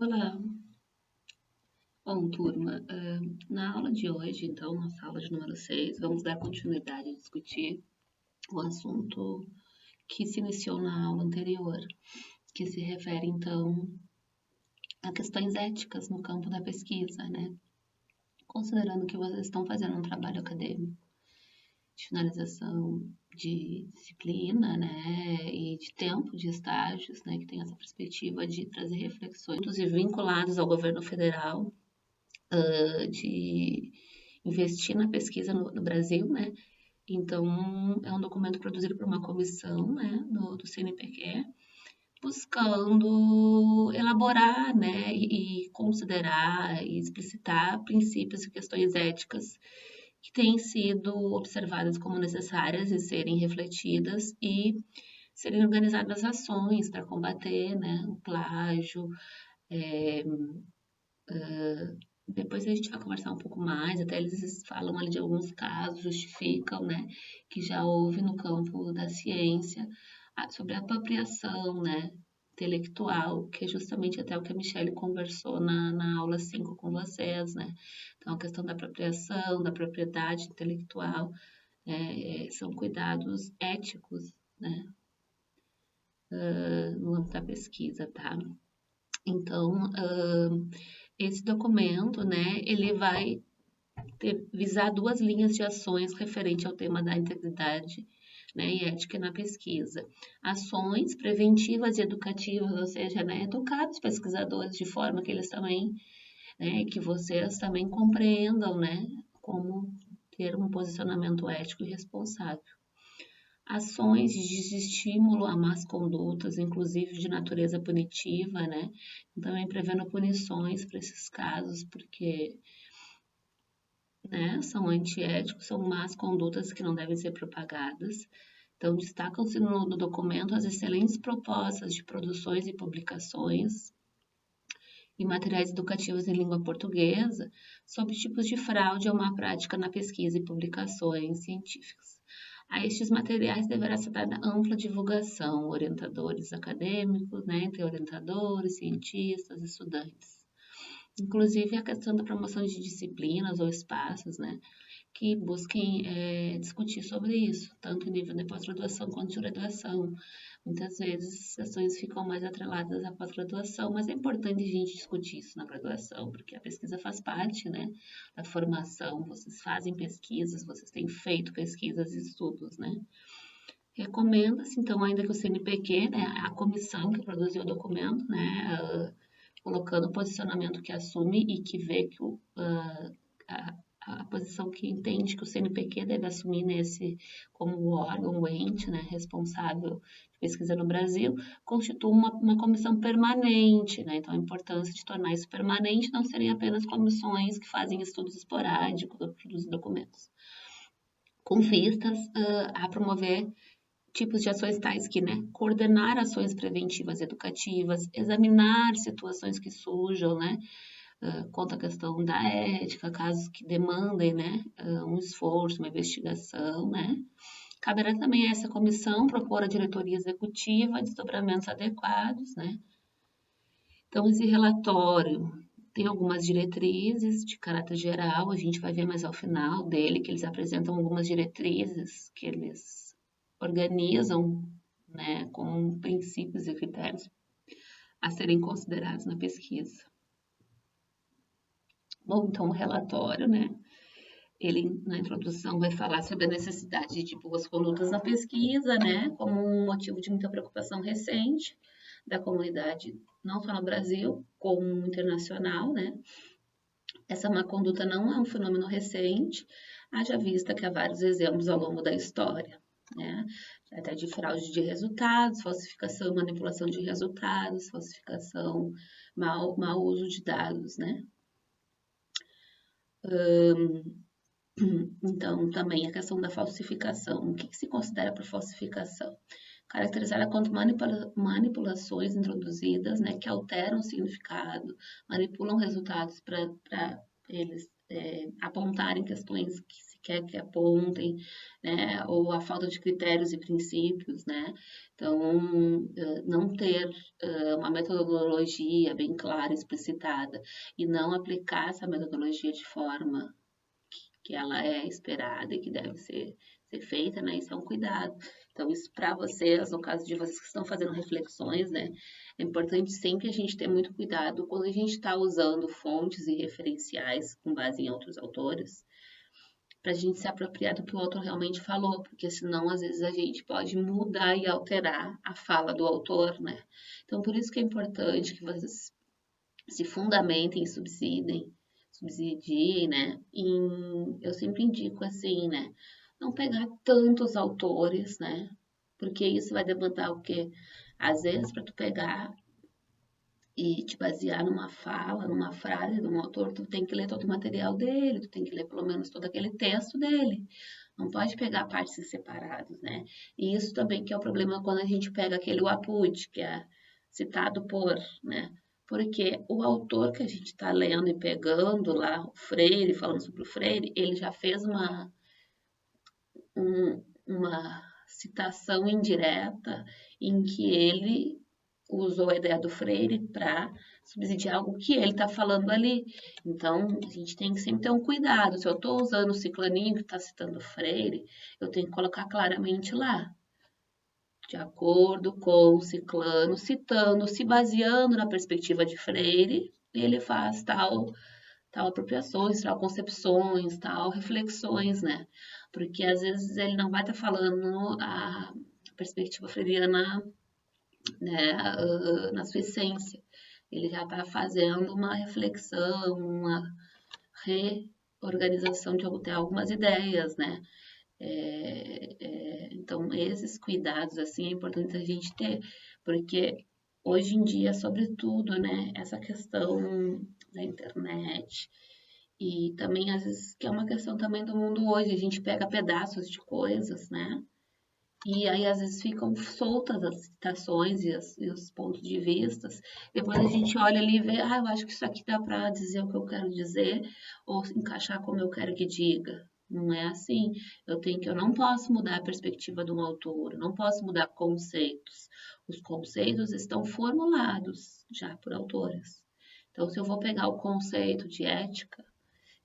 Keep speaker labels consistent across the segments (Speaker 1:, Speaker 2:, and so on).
Speaker 1: Olá! Bom, turma, na aula de hoje, então, nossa aula de número 6, vamos dar continuidade a discutir o assunto que se iniciou na aula anterior, que se refere, então, a questões éticas no campo da pesquisa, né? Considerando que vocês estão fazendo um trabalho acadêmico de finalização de disciplina, né, e de tempo de estágios, né, que tem essa perspectiva de trazer reflexões e vinculados ao governo federal, de investir na pesquisa no Brasil, né? Então, é um documento produzido por uma comissão, né, do CNPq, buscando elaborar, né, e considerar e explicitar princípios e questões éticas que têm sido observadas como necessárias e serem refletidas e serem organizadas ações para combater, né, o plágio, depois a gente vai conversar um pouco mais, até eles falam ali de alguns casos, justificam, né, que já houve no campo da ciência sobre a apropriação, né, intelectual, que é justamente até o que a Michelle conversou na aula 5 com vocês, né. Então, a questão da apropriação, da propriedade intelectual, são cuidados éticos, né, no âmbito da pesquisa, tá? Então, esse documento, né, ele vai visar duas linhas de ações referente ao tema da integridade, né, e ética na pesquisa. Ações preventivas e educativas, ou seja, né, educar os pesquisadores de forma que eles também, né, que vocês também compreendam, né, como ter um posicionamento ético e responsável. Ações de desestímulo a más condutas, inclusive de natureza punitiva, né? Também prevendo punições para esses casos, porque, né, são antiéticos, são más condutas que não devem ser propagadas. Então, destacam-se no documento as excelentes propostas de produções e publicações e materiais educativos em língua portuguesa sobre tipos de fraude ou má prática na pesquisa e publicações científicas. A estes materiais deverá ser dada ampla divulgação, orientadores acadêmicos, né, entre orientadores, cientistas, estudantes. Inclusive a questão da promoção de disciplinas ou espaços, né, que busquem discutir sobre isso, tanto em nível de pós-graduação quanto de graduação. Muitas vezes as ações ficam mais atreladas à pós-graduação, mas é importante a gente discutir isso na graduação, porque a pesquisa faz parte, né, da formação. Vocês fazem pesquisas, vocês têm feito pesquisas e estudos, né. Recomenda-se, então, ainda que o CNPq, né, a comissão que produziu o documento, né, colocando o posicionamento que assume e que vê que a posição que entende que o CNPq deve assumir como o órgão, o ente, né, responsável de pesquisa no Brasil, constitui uma comissão permanente, né, então a importância de tornar isso permanente não seriam apenas comissões que fazem estudos esporádicos ou produzem documentos, com vistas a promover tipos de ações tais que, né, coordenar ações preventivas educativas, examinar situações que surjam, né, quanto à questão da ética, casos que demandem, né, um esforço, uma investigação, né. Caberá também a essa comissão propor à diretoria executiva desdobramentos adequados, né. Então, esse relatório tem algumas diretrizes de caráter geral, a gente vai ver mais ao final dele que eles apresentam algumas diretrizes que eles organizam, né, com princípios e critérios a serem considerados na pesquisa. Bom, então o relatório, né, ele na introdução vai falar sobre a necessidade de boas condutas na pesquisa, né, como um motivo de muita preocupação recente da comunidade, não só no Brasil, como internacional, né. Essa má conduta não é um fenômeno recente, haja vista que há vários exemplos ao longo da história, né, até de fraude de resultados, falsificação e manipulação de resultados, falsificação, mau uso de dados, né. Então, também a questão da falsificação. O que se considera por falsificação? Caracterizada quanto manipulações introduzidas, né, que alteram o significado, manipulam resultados para eles apontarem questões que se quer que apontem, né? Ou a falta de critérios e princípios, né? Então, não ter uma metodologia bem clara, explicitada, e não aplicar essa metodologia de forma que ela é esperada e que deve ser feita, né? Isso é um cuidado. Então, isso para vocês, no caso de vocês que estão fazendo reflexões, né? É importante sempre a gente ter muito cuidado quando a gente está usando fontes e referenciais com base em outros autores, para a gente se apropriar do que o outro realmente falou, porque senão às vezes a gente pode mudar e alterar a fala do autor, né? Então, por isso que é importante que vocês se fundamentem e subsidiem, né? Eu sempre indico assim, né? Não pegar tantos autores, né? Porque isso vai demandar o quê? Às vezes, para tu pegar e te basear numa fala, numa frase de um autor, tu tem que ler todo o material dele, tu tem que ler pelo menos todo aquele texto dele. Não pode pegar partes separadas, né? E isso também que é o problema quando a gente pega aquele Wapud, que é citado por, né? Porque o autor que a gente está lendo e pegando lá, o Freire, falando sobre o Freire, ele já fez uma citação indireta em que ele usou a ideia do Freire para subsidiar algo que ele está falando ali. Então, a gente tem que sempre ter um cuidado. Se eu estou usando o ciclaninho que está citando o Freire, eu tenho que colocar claramente lá, de acordo com o ciclano, citando, se baseando na perspectiva de Freire, ele faz tal apropriações, tal concepções, tal reflexões, né? Porque às vezes ele não vai estar falando a perspectiva freiriana, né, na sua essência. Ele já está fazendo uma reflexão, uma reorganização de até algumas ideias, né? Então, esses cuidados, assim, é importante a gente ter, porque hoje em dia, sobretudo, né, essa questão da internet e também, às vezes, que é uma questão também do mundo hoje, a gente pega pedaços de coisas, né, e aí, às vezes, ficam soltas as citações e os pontos de vistas. Depois a gente olha ali e vê, eu acho que isso aqui dá para dizer o que eu quero dizer, ou encaixar como eu quero que diga. Não é assim. Eu não posso mudar a perspectiva de um autor, eu não posso mudar conceitos. Os conceitos estão formulados já por autores. Então, se eu vou pegar o conceito de ética,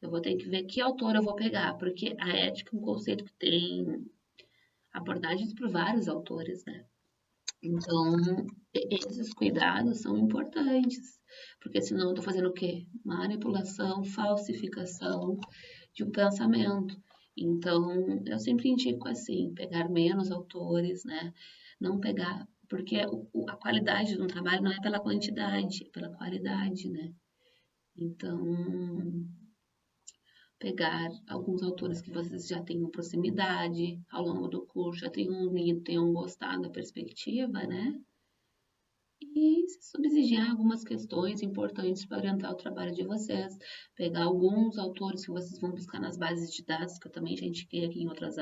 Speaker 1: eu vou ter que ver que autor eu vou pegar, porque a ética é um conceito que tem abordagens por vários autores, né? Então, esses cuidados são importantes, porque senão eu estou fazendo o quê? Manipulação, falsificação de um pensamento. Então, eu sempre indico assim, pegar menos autores, né? Não pegar, porque a qualidade do trabalho não é pela quantidade, é pela qualidade, né? Então, pegar alguns autores que vocês já tenham proximidade ao longo do curso, já tenham lido, tenham gostado da perspectiva, né? E subsidiar algumas questões importantes para orientar o trabalho de vocês. Pegar alguns autores que vocês vão buscar nas bases de dados, que eu também já indiquei aqui em outras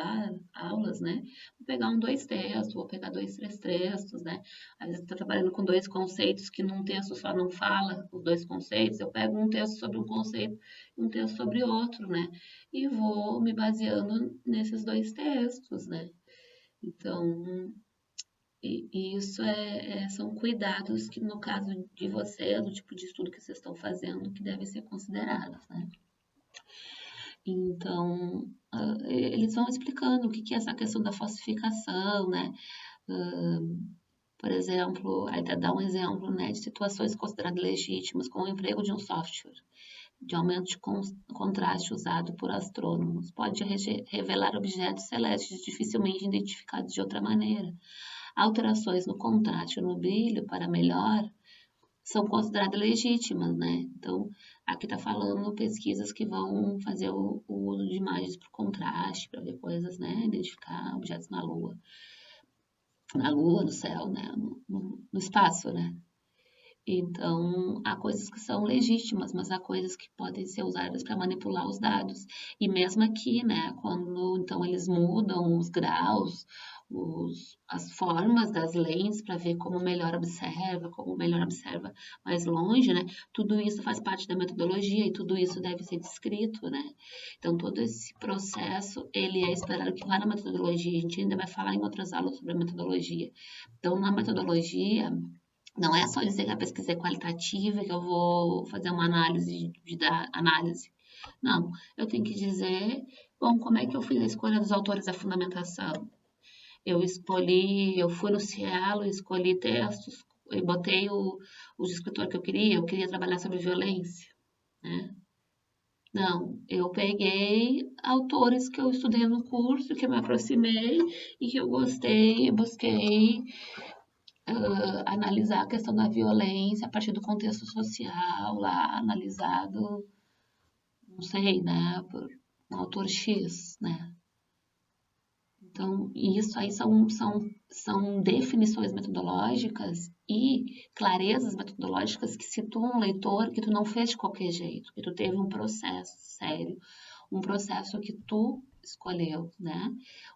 Speaker 1: aulas, né? Vou pegar dois textos, vou pegar dois, três textos, né? Às vezes está trabalhando com dois conceitos que num texto só não fala os dois conceitos, eu pego um texto sobre um conceito e um texto sobre outro, né? E vou me baseando nesses dois textos, né? Então, e isso são cuidados que, no caso de você, do tipo de estudo que vocês estão fazendo, que devem ser considerados, né? Então, eles vão explicando o que é essa questão da falsificação, né? Por exemplo, aí dá um exemplo, né, de situações consideradas legítimas, como o emprego de um software de aumento de contraste usado por astrônomos. Pode revelar objetos celestes dificilmente identificados de outra maneira. Alterações no contraste ou no brilho para melhor são consideradas legítimas, né? Então, aqui está falando pesquisas que vão fazer o uso de imagens por contraste, para ver coisas, né? Identificar objetos na Lua, no céu, né? No espaço, né? Então, há coisas que são legítimas, mas há coisas que podem ser usadas para manipular os dados. E mesmo aqui, né, quando então eles mudam os graus, as formas das lentes para ver como melhor observa mais longe, né? Tudo isso faz parte da metodologia e tudo isso deve ser descrito, né? Então, todo esse processo, ele é esperado que vá na metodologia. A gente ainda vai falar em outras aulas sobre a metodologia. Então, na metodologia, não é só dizer que a pesquisa é qualitativa, que eu vou fazer uma análise. Não, eu tenho que dizer, bom, como é que eu fiz a escolha dos autores da fundamentação? Eu fui no Cielo, escolhi textos, e botei o escritor que eu queria trabalhar sobre violência, né? Não, eu peguei autores que eu estudei no curso, que eu me aproximei e que eu gostei, busquei analisar a questão da violência a partir do contexto social lá analisado, não sei, né, por um autor X, né? Então, isso aí são definições metodológicas e clarezas metodológicas que situam o leitor que tu não fez de qualquer jeito, que tu teve um processo sério, um processo que tu escolheu, né?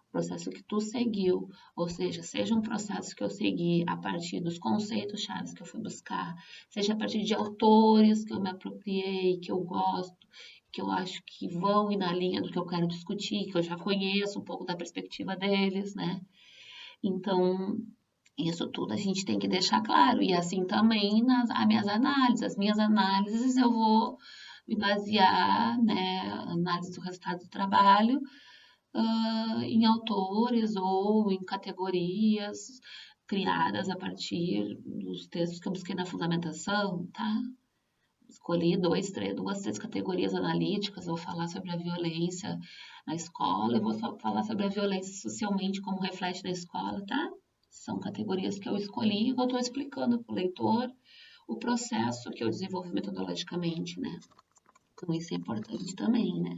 Speaker 1: Um processo que tu seguiu, ou seja um processo que eu segui a partir dos conceitos chaves que eu fui buscar, seja a partir de autores que eu me apropriei, que eu gosto, que eu acho que vão ir na linha do que eu quero discutir, que eu já conheço um pouco da perspectiva deles, né? Então, isso tudo a gente tem que deixar claro. E assim também as minhas análises. As minhas análises eu vou me basear, né, análise do resultado do trabalho, em autores ou em categorias criadas a partir dos textos que eu busquei na fundamentação, tá? Escolhi duas, três categorias analíticas. Vou falar sobre a violência na escola, eu vou falar sobre a violência socialmente, como reflete na escola, tá? São categorias que eu escolhi e eu estou explicando para o leitor o processo que eu desenvolvi metodologicamente, né? Então, isso é importante também, né?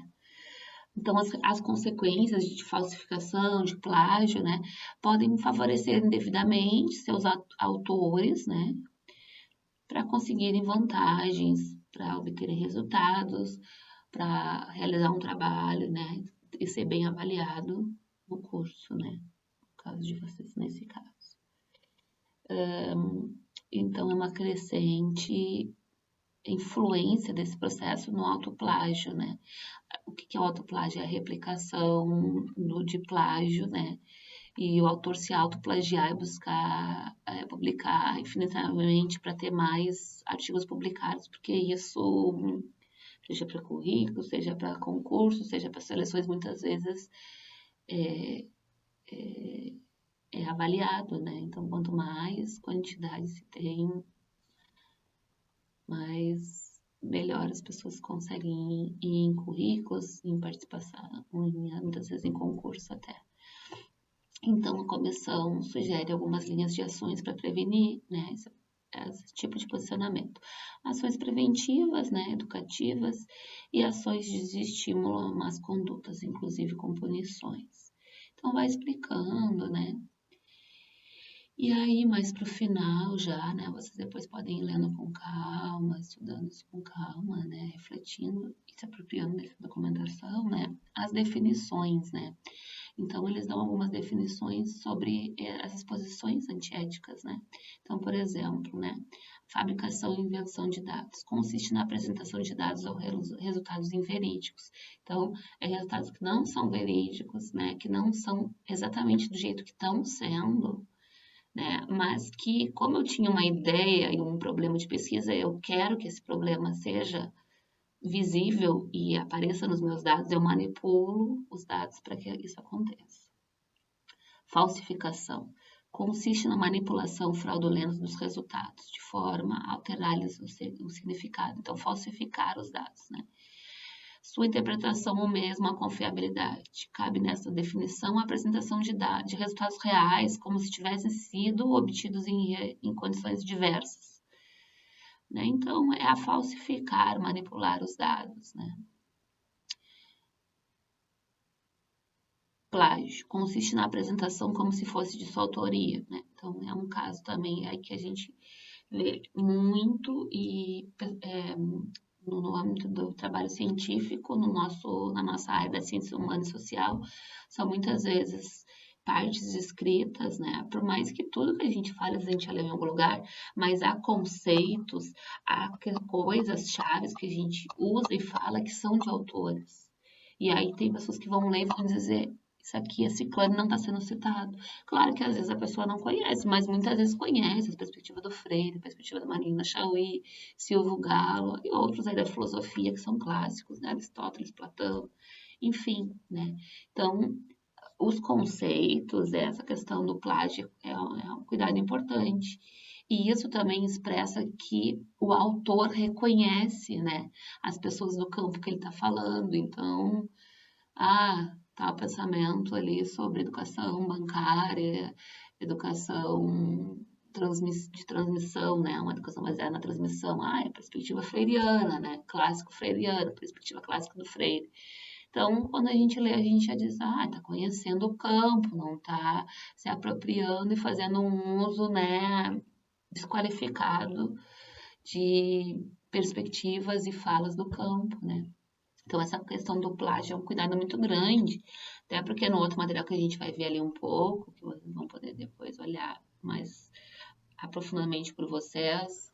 Speaker 1: Então, as consequências de falsificação, de plágio, né, podem favorecer indevidamente seus autores, né, para conseguirem vantagens, para obterem resultados, para realizar um trabalho, né, e ser bem avaliado no curso, né, no caso de vocês, nesse caso. Então, é uma crescente influência desse processo no autoplágio, né? O que é o autoplágio? É a replicação de plágio, né? E o autor se autoplagiar e buscar publicar infinitamente para ter mais artigos publicados, porque isso, seja para currículo, seja para concurso, seja para seleções, muitas vezes é, é avaliado, né? Então, quanto mais quantidade se tem, mais melhor as pessoas conseguem ir em currículos, em participação, muitas vezes em concurso até. Então, a comissão sugere algumas linhas de ações para prevenir, né, esse tipo de posicionamento. Ações preventivas, né, educativas, e ações de estímulo a más condutas, inclusive com punições. Então, vai explicando, né. E aí, mais para o final já, né, vocês depois podem ir lendo com calma, estudando isso com calma, né, refletindo e se apropriando dessa documentação, né, as definições, né. Então, eles dão algumas definições sobre essas posições antiéticas, né? Então, por exemplo, né? Fabricação e invenção de dados. Consiste na apresentação de dados ou resultados inverídicos. Então, resultados que não são verídicos, né? Que não são exatamente do jeito que estão sendo, né? Mas que, como eu tinha uma ideia e um problema de pesquisa, eu quero que esse problema seja visível e apareça nos meus dados, eu manipulo os dados para que isso aconteça. Falsificação. Consiste na manipulação fraudulenta dos resultados, de forma a alterar-lhes o significado. Então, falsificar os dados, né? Sua interpretação ou mesmo a confiabilidade. Cabe nessa definição a apresentação de resultados reais, como se tivessem sido obtidos em condições diversas. Né? Então, é a falsificar, manipular os dados, né? Plágio consiste na apresentação como se fosse de sua autoria, né? Então, é um caso também aí que vê muito no âmbito do trabalho científico, na nossa área da ciência humana e social, são muitas vezes partes escritas, né? Por mais que tudo que a gente fala, a gente já leu em algum lugar, mas há conceitos, há coisas chaves que a gente usa e fala que são de autores. E aí tem pessoas que vão ler e vão dizer, isso aqui, esse clã não está sendo citado. Claro que às vezes a pessoa não conhece, mas muitas vezes conhece a perspectiva do Freire, a perspectiva da Marina Chauí, Silvio Galo e outros aí da filosofia que são clássicos, né? Aristóteles, Platão, enfim, né? Então, os conceitos, essa questão do plágio é um cuidado importante. E isso também expressa que o autor reconhece, né, as pessoas do campo que ele está falando. Então, tá o pensamento ali sobre educação bancária, educação de transmissão, né? Uma educação baseada na transmissão. É perspectiva freiriana, né? Clássico freiriano, perspectiva clássica do Freire. Então, quando a gente lê, a gente já diz, tá conhecendo o campo, não tá se apropriando e fazendo um uso, né, desqualificado de perspectivas e falas do campo, né? Então, essa questão do plágio é um cuidado muito grande, até porque no outro material que a gente vai ver ali um pouco, que vocês vão poder depois olhar mais aprofundadamente por vocês,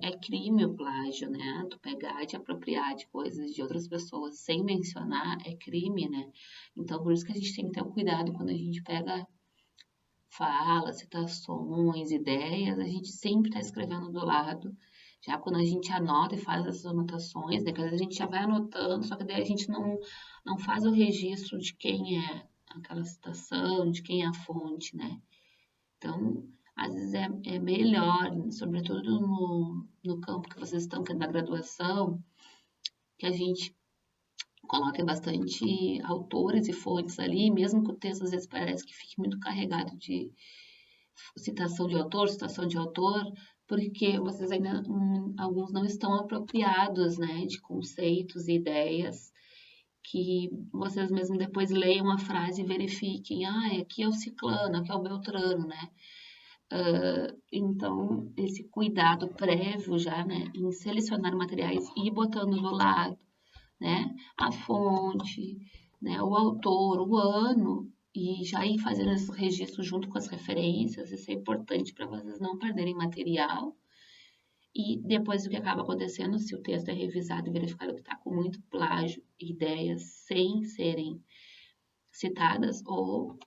Speaker 1: é crime o plágio, né? Tu pegar e te apropriar de coisas de outras pessoas sem mencionar é crime, né? Então, por isso que a gente tem que ter um cuidado quando a gente pega falas, citações, ideias, a gente sempre está escrevendo do lado. Já quando a gente anota e faz essas anotações, né, que às vezes a gente já vai anotando, só que daí a gente não faz o registro de quem é aquela citação, de quem é a fonte, né? Então, às vezes é melhor, sobretudo no campo que vocês estão, que é da graduação, que a gente coloque bastante autores e fontes ali, mesmo que o texto às vezes parece que fique muito carregado de citação de autor, porque vocês ainda, alguns não estão apropriados, né, de conceitos e ideias que vocês mesmos depois leiam a frase e verifiquem, aqui é o ciclano, aqui é o beltrano, né? Então, esse cuidado prévio já, né, em selecionar materiais e ir botando do lado, né, a fonte, né, o autor, o ano, e já ir fazendo esse registro junto com as referências, isso é importante para vocês não perderem material. E depois o que acaba acontecendo, se o texto é revisado e verificado que está com muito plágio, ideias sem serem citadas, ou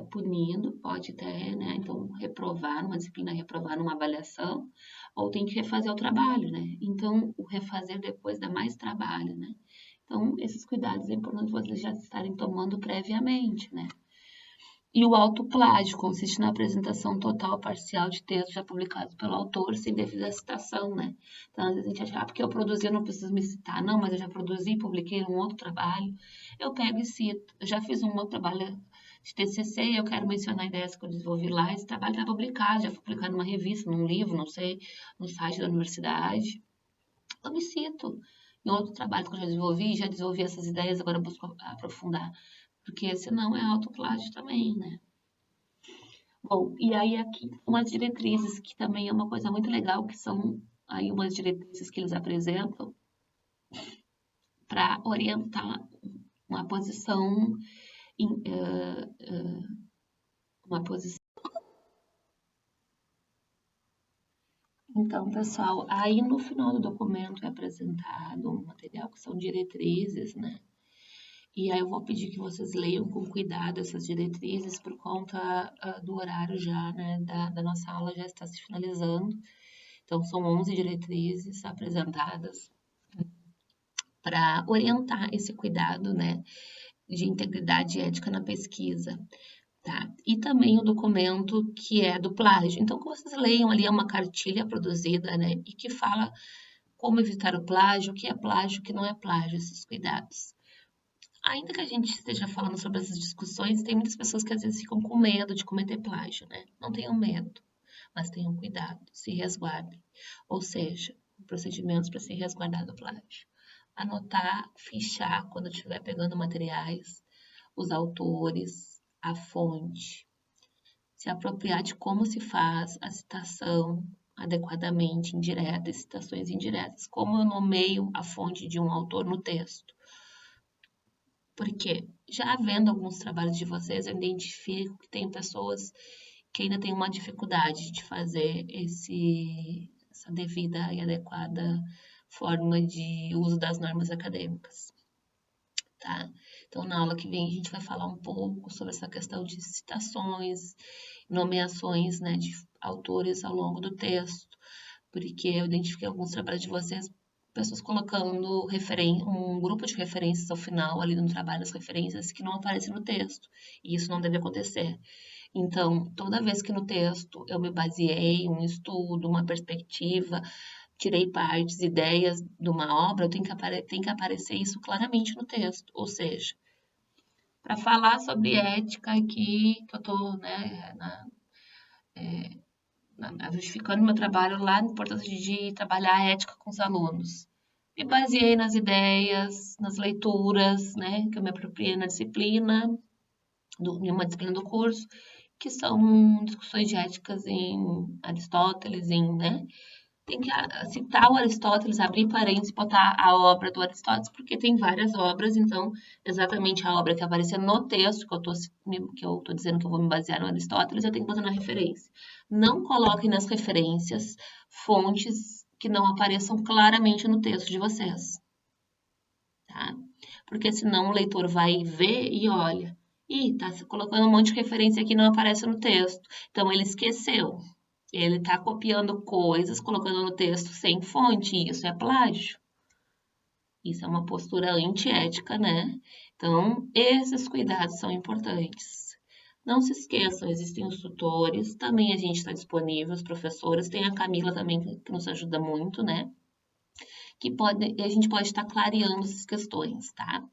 Speaker 1: punindo, pode até, né, então reprovar numa disciplina, reprovar numa avaliação, ou tem que refazer o trabalho, né? Então, o refazer depois dá mais trabalho, né? Então, esses cuidados é importante vocês já estarem tomando previamente, né? E o autoplágio consiste na apresentação total ou parcial de textos já publicados pelo autor sem devida citação, né? Então, às vezes a gente acha, porque eu produzi, eu não preciso me citar. Não, mas eu já produzi, publiquei um outro trabalho, eu pego e cito. Eu já fiz um meu trabalho de TCC e eu quero mencionar ideias que eu desenvolvi lá. Esse trabalho está publicado, já foi publicado numa revista, num livro, não sei, no site da universidade. Eu me cito. Em outro trabalho que eu já desenvolvi essas ideias, agora eu busco aprofundar. Porque senão é autoplágio também, né? Bom, e aí aqui umas diretrizes que também é uma coisa muito legal, que são aí umas diretrizes que eles apresentam para orientar uma posição, uma posição. Então, pessoal, aí no final do documento é apresentado um material que são diretrizes, né? E aí eu vou pedir que vocês leiam com cuidado essas diretrizes por conta do horário já, né, da nossa aula já está se finalizando. Então, são 11 diretrizes apresentadas para orientar esse cuidado, né, de integridade ética na pesquisa, tá? E também o documento que é do plágio. Então, que vocês leiam ali, é uma cartilha produzida, né, e que fala como evitar o plágio, o que é plágio, o que não é plágio, esses cuidados. Ainda que a gente esteja falando sobre essas discussões, tem muitas pessoas que às vezes ficam com medo de cometer plágio, né? Não tenham medo, mas tenham cuidado, se resguardem. Ou seja, procedimentos para se resguardar do plágio. Anotar, fichar quando estiver pegando materiais, os autores, a fonte, se apropriar de como se faz a citação, adequadamente indiretas, citações indiretas. Como eu nomeio a fonte de um autor no texto? Porque já vendo alguns trabalhos de vocês, eu identifico que tem pessoas que ainda têm uma dificuldade de fazer essa devida e adequada forma de uso das normas acadêmicas, tá? Então, na aula que vem, a gente vai falar um pouco sobre essa questão de citações, nomeações, né, de autores ao longo do texto, porque eu identifiquei alguns trabalhos de vocês, pessoas colocando um grupo de referências ao final, ali no trabalho, as referências que não aparecem no texto, e isso não deve acontecer. Então, toda vez que no texto eu me baseei em um estudo, uma perspectiva, tirei partes, ideias de uma obra, tem que aparecer isso claramente no texto. Ou seja, para falar sobre ética aqui, que eu estou, né, justificando meu trabalho lá, a importância de trabalhar a ética com os alunos. Me baseei nas ideias, nas leituras, né, que eu me apropriei na disciplina, em uma disciplina do curso, que são discussões de éticas em Aristóteles, né? Tem que citar o Aristóteles, abrir parênteses e botar a obra do Aristóteles, porque tem várias obras, então, exatamente a obra que aparecer no texto, que eu tô dizendo que eu vou me basear no Aristóteles, eu tenho que botar na referência. Não coloquem nas referências fontes que não apareçam claramente no texto de vocês, tá? Porque senão o leitor vai ver e olha, tá colocando um monte de referência aqui e não aparece no texto. Então, ele esqueceu. Ele está copiando coisas, colocando no texto sem fonte, e isso é plágio. Isso é uma postura antiética, né? Então, esses cuidados são importantes. Não se esqueçam, existem os tutores, também a gente está disponível, os professores, tem a Camila também que nos ajuda muito, né? A gente pode estar clareando essas questões, tá?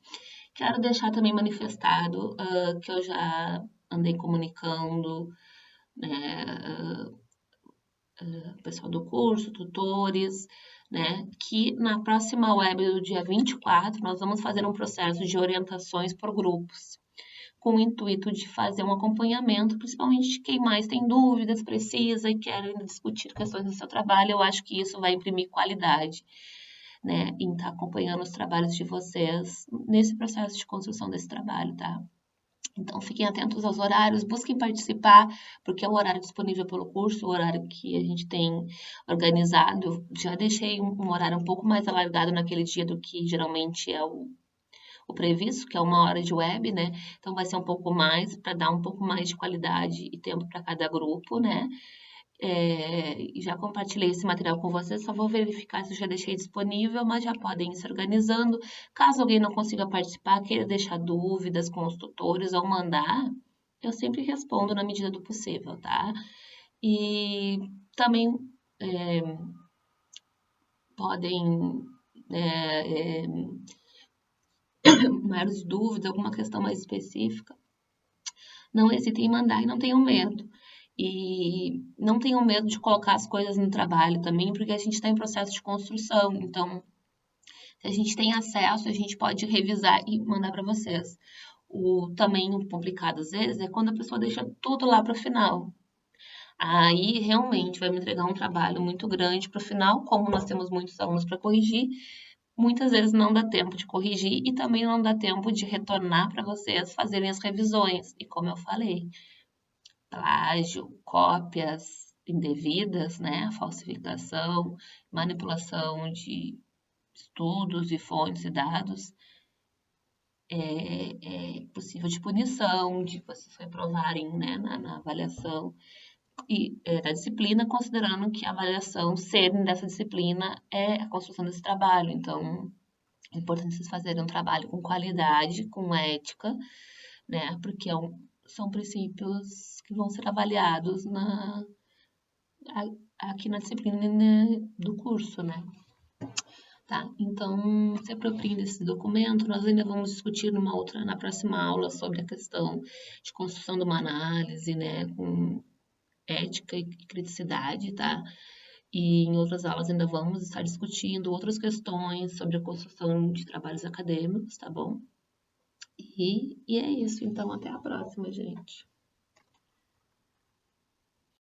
Speaker 1: Quero deixar também manifestado que eu já andei comunicando, né, pessoal do curso, tutores, né, que na próxima web do dia 24 nós vamos fazer um processo de orientações por grupos, com o intuito de fazer um acompanhamento, principalmente de quem mais tem dúvidas, precisa e quer discutir questões do seu trabalho. Eu acho que isso vai imprimir qualidade, né, em estar acompanhando os trabalhos de vocês nesse processo de construção desse trabalho, tá? Então, fiquem atentos aos horários, busquem participar, porque é o horário disponível pelo curso, o horário que a gente tem organizado. Eu já deixei um horário um pouco mais alargado naquele dia do que geralmente é o previsto, que é 1 hora de web, né? Então, vai ser um pouco mais, para dar um pouco mais de qualidade e tempo para cada grupo, né? Já compartilhei esse material com vocês, só vou verificar se eu já deixei disponível, mas já podem ir se organizando. Caso alguém não consiga participar, queira deixar dúvidas com os tutores ou mandar, eu sempre respondo na medida do possível, tá? E também podem maiores dúvidas, alguma questão mais específica, não hesitem em mandar e não tenham medo. E não tenham medo de colocar as coisas no trabalho também, porque a gente está em processo de construção. Então, se a gente tem acesso, a gente pode revisar e mandar para vocês. Também o complicado, às vezes, é quando a pessoa deixa tudo lá para o final. Aí, realmente, vai me entregar um trabalho muito grande para o final, como nós temos muitos alunos para corrigir, muitas vezes não dá tempo de corrigir e também não dá tempo de retornar para vocês fazerem as revisões. E como eu falei, plágio, cópias indevidas, né, falsificação, manipulação de estudos e fontes e dados, é possível de punição, de vocês reprovarem, né, na avaliação da disciplina, considerando que a avaliação sede dessa disciplina é a construção desse trabalho. Então, é importante vocês fazerem um trabalho com qualidade, com ética, né, porque são princípios que vão ser avaliados aqui na disciplina do curso, né? Tá, então se apropriem desse documento, nós ainda vamos discutir na próxima aula sobre a questão de construção de uma análise, né, com ética e criticidade, tá? E em outras aulas ainda vamos estar discutindo outras questões sobre a construção de trabalhos acadêmicos, tá bom? E é isso, então até a próxima, gente.